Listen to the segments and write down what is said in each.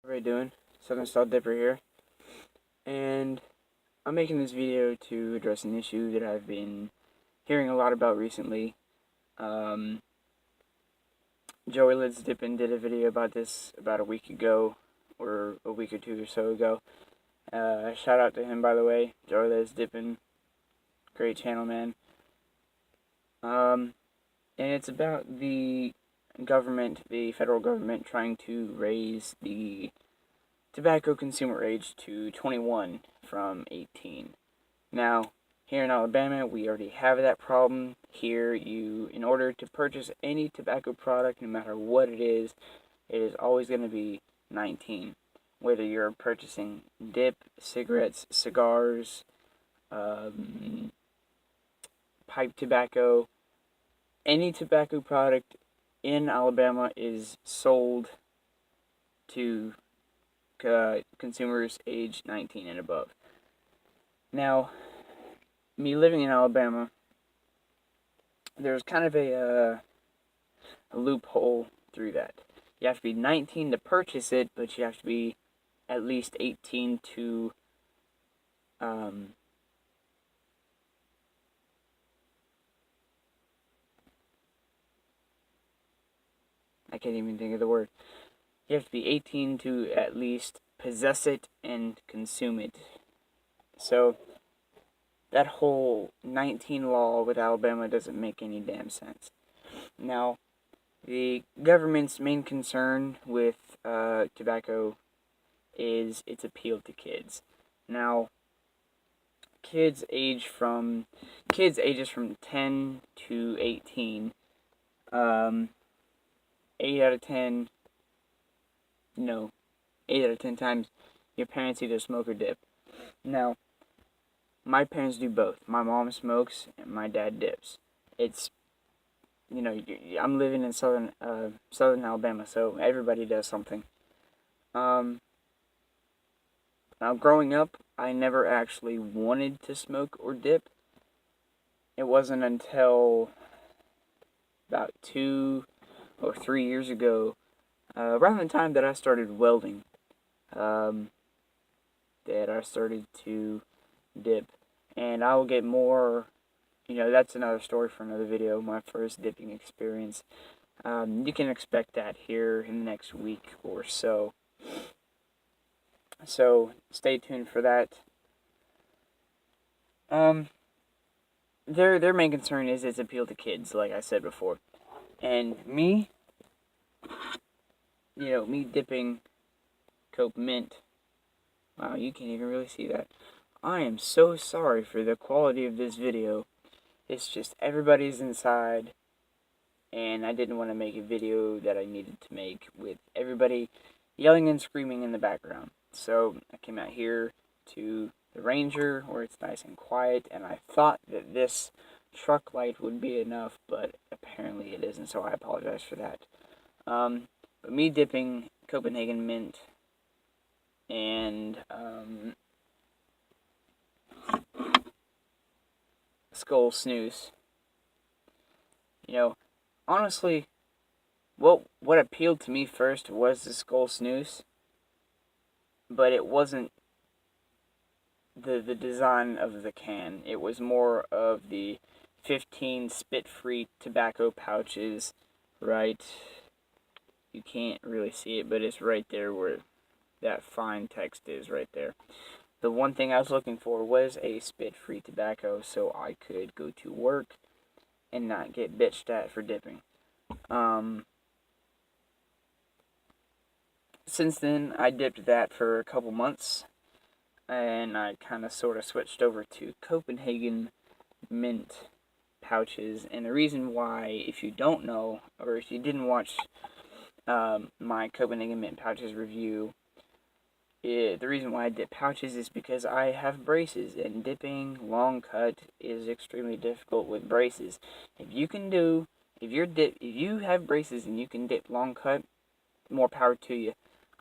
Everybody doing? Southern Style Dipper here, and I'm making this video to address an issue that I've been hearing a lot about recently. Um, Joey Lids Dippin did a video about this about a week ago, or a week or two or so ago. Shout out to him, by the way. Joey Lids Dippin, great channel, man. And it's about the federal government, trying to raise the tobacco consumer age to 21 from 18. Now, here in Alabama, we already have that problem. Here, in order to purchase any tobacco product, no matter what it is always going to be 19. Whether you're purchasing dip, cigarettes, cigars, pipe tobacco, any tobacco product in Alabama is sold to consumers age 19 and above. Now, me living in Alabama, there's kind of a loophole through that. You have to be 19 to purchase it, but you have to be at least 18 to I can't even think of the word. You have to be 18 to at least possess it and consume it. So, that whole 19 law with Alabama doesn't make any damn sense. Now, the government's main concern with tobacco is its appeal to kids. Now, kids ages from 10 to 18, 8 out of 10, 8 out of 10 times, your parents either smoke or dip. Now, my parents do both. My mom smokes and my dad dips. It's, I'm living in southern Alabama, so everybody does something. Now, growing up, I never actually wanted to smoke or dip. It wasn't until about 2 or 3 years ago, around the time that I started welding, that I started to dip. And I will get more, that's another story for another video, my first dipping experience. You can expect that here in the next week or so. So, stay tuned for that. Their main concern is its appeal to kids, like I said before. And me dipping Cope Mint. Wow, you can't even really see that. I am so sorry for the quality of this video. It's just everybody's inside, and I didn't want to make a video that I needed to make with everybody yelling and screaming in the background. So I came out here to the Ranger, where it's nice and quiet, and I thought that this truck light would be enough, but apparently it isn't, so I apologize for that. But me dipping Copenhagen Mint and Skull Snooze. Honestly, what appealed to me first was the Skull Snooze, but it wasn't the design of the can. It was more of the 15 spit-free tobacco pouches, right? You can't really see it, but it's right there where that fine text is, right there. The one thing I was looking for was a spit-free tobacco so I could go to work and not get bitched at for dipping. Since then, I dipped that for a couple months, and I kind of sort of switched over to Copenhagen Mint pouches. And the reason why, if you don't know, or if you didn't watch my Copenhagen Mint pouches review, the reason why I dip pouches is because I have braces, and dipping long cut is extremely difficult with braces. If you have braces and you can dip long cut, more power to you.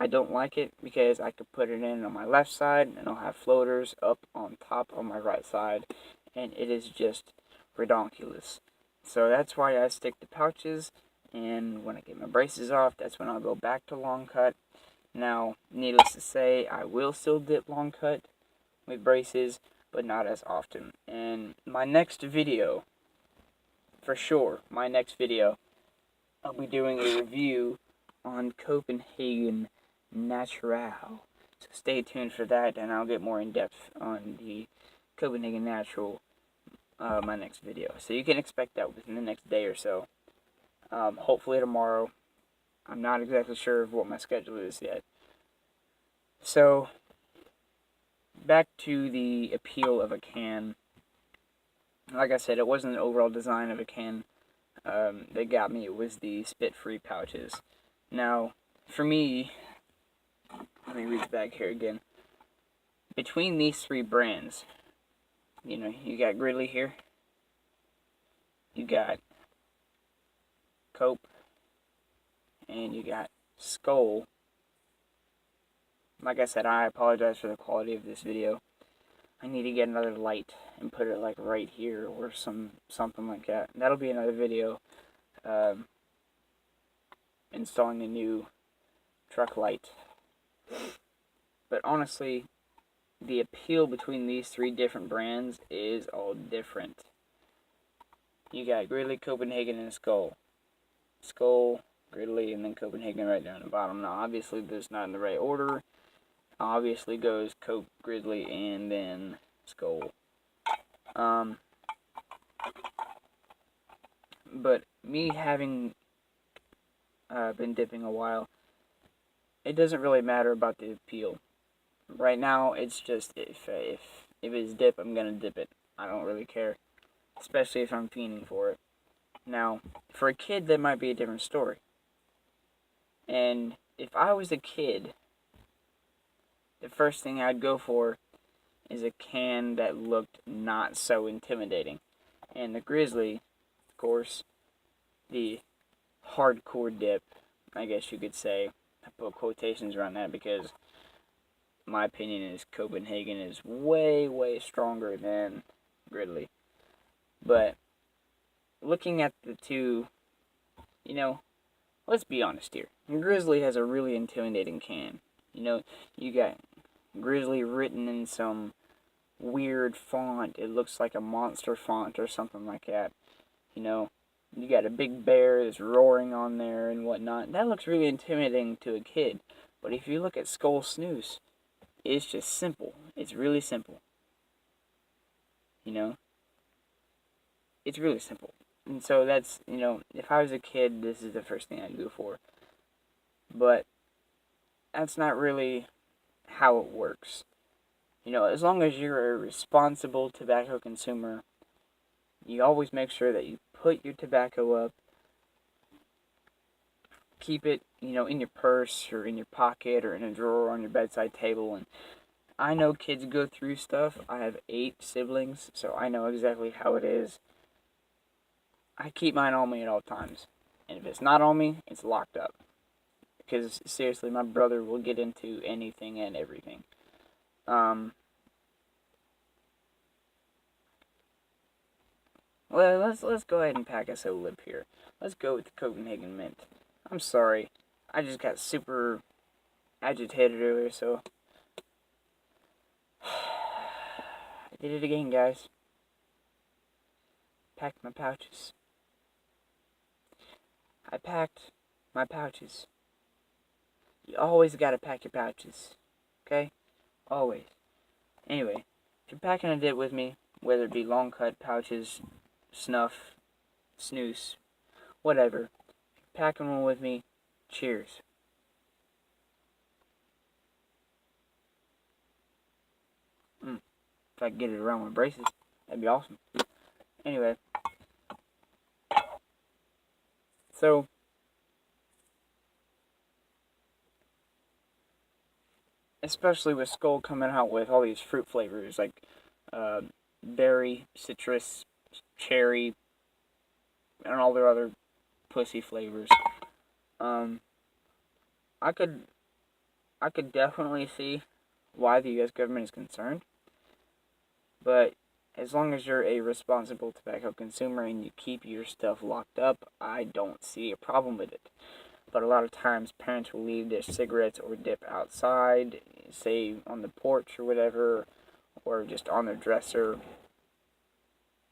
I don't like it because I could put it in on my left side and I'll have floaters up on top on my right side, and it is just redonkulous. So that's why I stick to pouches, and when I get my braces off, that's when I'll go back to long cut. Now, needless to say, I will still dip long cut with braces, but not as often. And my next video, for sure, I'll be doing a review on Copenhagen Natural. So stay tuned for that, and I'll get more in depth on the Copenhagen Natural my next video. So you can expect that within the next day or so. Hopefully tomorrow. I'm not exactly sure of what my schedule is yet. So, back to the appeal of a can. Like I said, it wasn't the overall design of a can that got me. It was the spit-free pouches. Now, for me, let me read the back here again. Between these three brands, you got Gridley here, you got Cope, and you got Skoal. Like I said, I apologize for the quality of this video. I need to get another light and put it like right here or something like that. That'll be another video. Installing a new truck light. But honestly, the appeal between these three different brands is all different. You got Gridley, Copenhagen, and Skoal. Skoal, Gridley, and then Copenhagen right down the bottom. Now, obviously, this is not in the right order. Obviously goes Cope, Gridley, and then Skoal. But me having been dipping a while, it doesn't really matter about the appeal. Right now, it's just if it's dip, I'm gonna dip it. I don't really care, especially if I'm fiending for it. Now, for a kid, that might be a different story. And if I was a kid, the first thing I'd go for is a can that looked not so intimidating. And the Grizzly, of course, the hardcore dip, I guess you could say. I put quotations around that because my opinion is Copenhagen is way, way stronger than Gridley. But looking at the two, let's be honest here. Grizzly has a really intimidating can. You got Grizzly written in some weird font. It looks like a monster font or something like that. You got a big bear that's roaring on there and whatnot. That looks really intimidating to a kid. But if you look at Skoal Snus, it's just simple. It's really simple. It's really simple. And so that's, if I was a kid, this is the first thing I'd go for. But that's not really how it works. As long as you're a responsible tobacco consumer, you always make sure that you put your tobacco up, keep it, in your purse or in your pocket or in a drawer on your bedside table. And I know kids go through stuff. I have 8 siblings, so I know exactly how it is. I keep mine on me at all times. And if it's not on me, it's locked up. Because, seriously, my brother will get into anything and everything. Well, let's go ahead and pack us a lip here. Let's go with the Copenhagen Mint. I'm sorry. I just got super agitated earlier, so I did it again, guys. Packed my pouches. I packed my pouches. You always gotta pack your pouches. Okay? Always. Anyway, if you're packing a dip with me, whether it be long cut, pouches, snuff, snus, whatever, if you're packing one with me, cheers. If I could get it around with braces, that'd be awesome. Anyway, so especially with Skoal coming out with all these fruit flavors like berry, citrus, cherry, and all their other pussy flavors. I could definitely see why the U.S. government is concerned, but as long as you're a responsible tobacco consumer and you keep your stuff locked up, I don't see a problem with it. but a lot of times parents will leave their cigarettes or dip outside, say on the porch or whatever, or just on their dresser.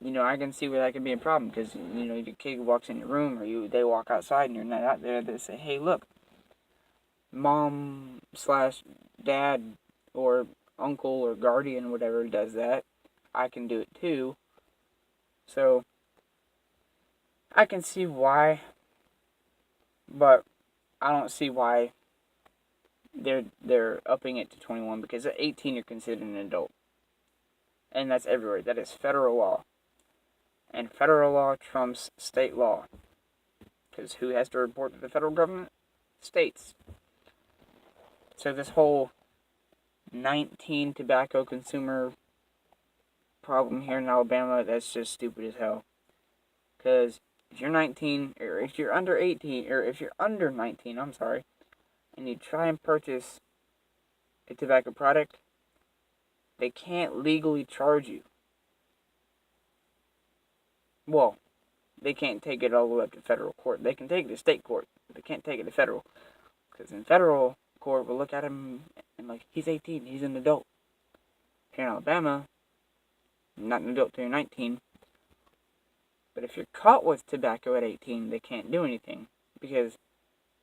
I can see where that can be a problem, because, your kid walks in your room, or they walk outside and you're not out there, they say, hey, look, mom / dad or uncle or guardian, whatever, does that. I can do it too. So, I can see why, but I don't see why they're upping it to 21, because at 18 you're considered an adult. And that's everywhere. That is federal law. And federal law trumps state law. Because who has to report to the federal government? States. So this whole 19 tobacco consumer problem here in Alabama, that's just stupid as hell. Because if you're 19, or if you're under 18, or if you're under 19, and you try and purchase a tobacco product, they can't legally charge you. Well, they can't take it all the way up to federal court. They can take it to state court, but they can't take it to federal. Because in federal court, we'll look at him and he's 18, he's an adult. Here in Alabama, you're not an adult till you're 19. But if you're caught with tobacco at 18, they can't do anything, because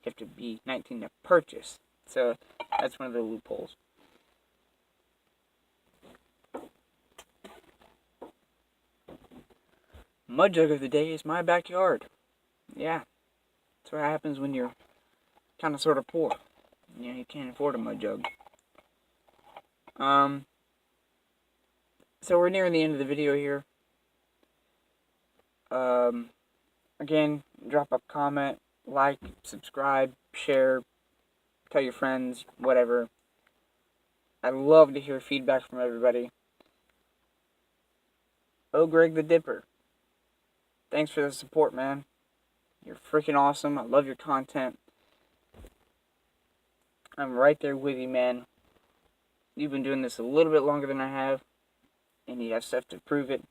you have to be 19 to purchase. So that's one of the loopholes. Mud jug of the day is my backyard. Yeah, that's what happens when you're kind of sort of poor. You can't afford a mud jug. So we're nearing the end of the video here. Again, drop a comment, like, subscribe, share, tell your friends, whatever. I'd love to hear feedback from everybody. Oh, Greg the Dipper. Thanks for the support, man. You're freaking awesome. I love your content. I'm right there with you, man. You've been doing this a little bit longer than I have, and you have stuff to prove it.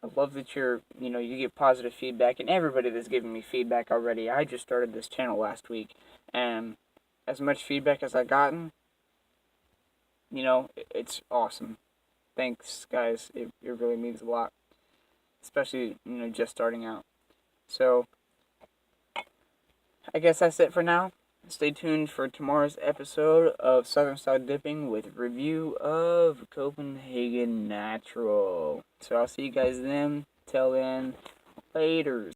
I love that you get positive feedback, and everybody that's given me feedback already. I just started this channel last week, and as much feedback as I've gotten, it's awesome. Thanks, guys. It really means a lot, especially, just starting out. So, I guess that's it for now. Stay tuned for tomorrow's episode of Southern Style Dipping with review of Copenhagen Natural. So I'll see you guys then. Till then, laters.